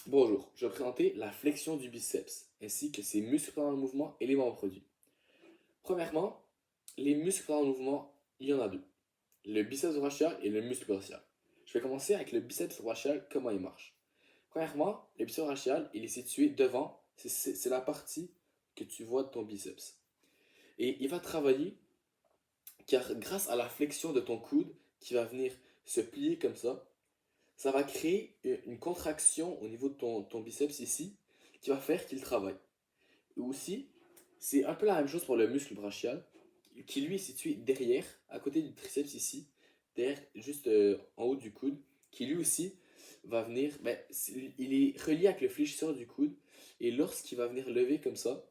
Bonjour, je vais présenter la flexion du biceps, ainsi que ses muscles pendant le mouvement et les membres produits. Premièrement, les muscles pendant le mouvement, il y en a deux. Le biceps brachial et le muscle brachial. Je vais commencer avec le biceps brachial, comment il marche. Premièrement, le biceps brachial, il est situé devant, c'est la partie que tu vois de ton biceps. Et il va travailler car grâce à la flexion de ton coude qui va venir se plier comme ça va créer une contraction au niveau de ton biceps ici qui va faire qu'il travaille. Et aussi, c'est un peu la même chose pour le muscle brachial qui lui est situé derrière, à côté du triceps ici, derrière, juste en haut du coude, qui lui aussi va venir, il est relié avec le fléchisseur du coude et lorsqu'il va venir lever comme ça,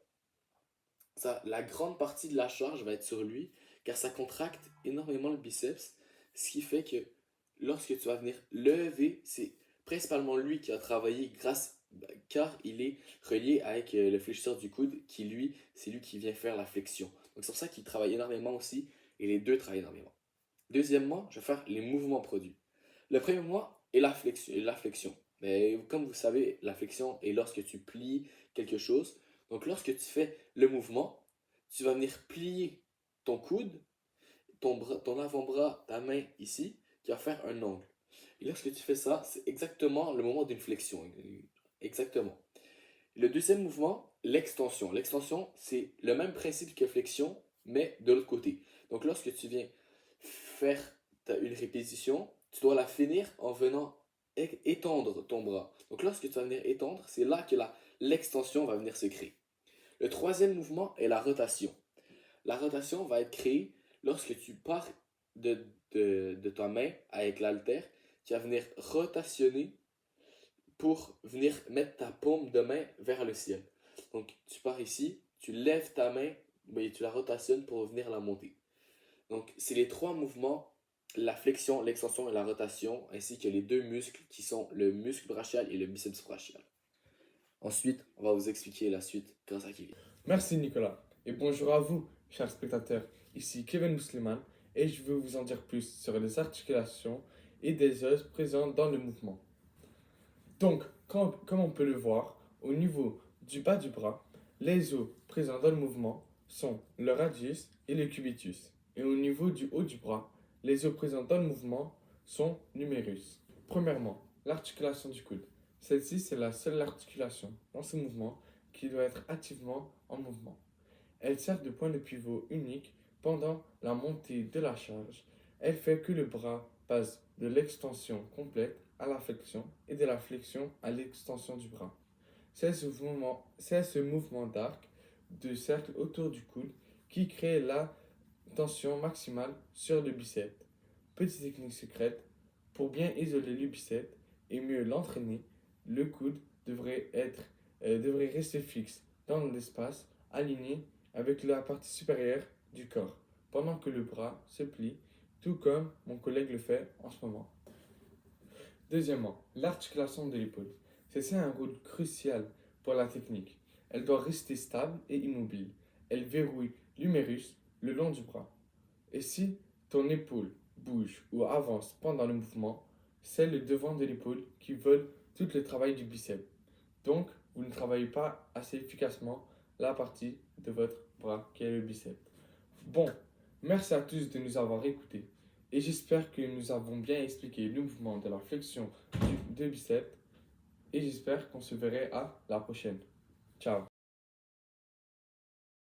la grande partie de la charge va être sur lui car ça contracte énormément le biceps, ce qui fait que lorsque tu vas venir lever, c'est principalement lui qui va travailler car il est relié avec le fléchisseur du coude qui lui, c'est lui qui vient faire la flexion. Donc c'est pour ça qu'il travaille énormément aussi et les deux travaillent énormément. Deuxièmement, je vais faire les mouvements produits. Le premier mouvement est la flexion. Mais comme vous savez, la flexion est lorsque tu plies quelque chose. Donc lorsque tu fais le mouvement, tu vas venir plier ton coude, ton avant-bras, ta main ici, qui va faire un angle. Et lorsque tu fais ça, c'est exactement le moment d'une flexion. Exactement. Le deuxième mouvement, l'extension. L'extension, c'est le même principe que flexion, mais de l'autre côté. Donc lorsque tu viens faire une répétition, tu dois la finir en venant étendre ton bras. Donc lorsque tu vas venir étendre, c'est là que l'extension va venir se créer. Le troisième mouvement est la rotation. La rotation va être créée lorsque tu pars de ta main avec l'haltère, qui va venir rotationner pour venir mettre ta paume de main vers le ciel. Donc tu pars ici, tu lèves ta main et tu la rotationnes pour venir la monter. Donc c'est les trois mouvements, la flexion, l'extension et la rotation, ainsi que les deux muscles qui sont le muscle brachial et le biceps brachial. Ensuite, on va vous expliquer la suite grâce à Kevin. Merci Nicolas et bonjour à vous, chers spectateurs. Ici Kevin Mousliman et je veux vous en dire plus sur les articulations et des os présents dans le mouvement. Donc, comme on peut le voir, au niveau du bas du bras, les os présents dans le mouvement sont le radius et le cubitus. Et au niveau du haut du bras, les os présents dans le mouvement sont l'humérus. Premièrement, l'articulation du coude. Celle-ci, c'est la seule articulation dans ce mouvement qui doit être activement en mouvement. Elle sert de point de pivot unique pendant la montée de la charge. Elle fait que le bras passe de l'extension complète à la flexion et de la flexion à l'extension du bras. C'est ce mouvement d'arc de cercle autour du coude qui crée la tension maximale sur le biceps. Petite technique secrète, pour bien isoler le biceps et mieux l'entraîner, le coude devrait rester fixe dans l'espace, aligné avec la partie supérieure du corps, pendant que le bras se plie, tout comme mon collègue le fait en ce moment. Deuxièmement, l'articulation de l'épaule. C'est un rôle crucial pour la technique. Elle doit rester stable et immobile. Elle verrouille l'humérus le long du bras. Et si ton épaule bouge ou avance pendant le mouvement, c'est le devant de l'épaule qui vole tout le travail du biceps. Donc, vous ne travaillez pas assez efficacement la partie de votre bras qui est le biceps. Bon, merci à tous de nous avoir écoutés et j'espère que nous avons bien expliqué le mouvement de la flexion du biceps et j'espère qu'on se verrait à la prochaine. Ciao.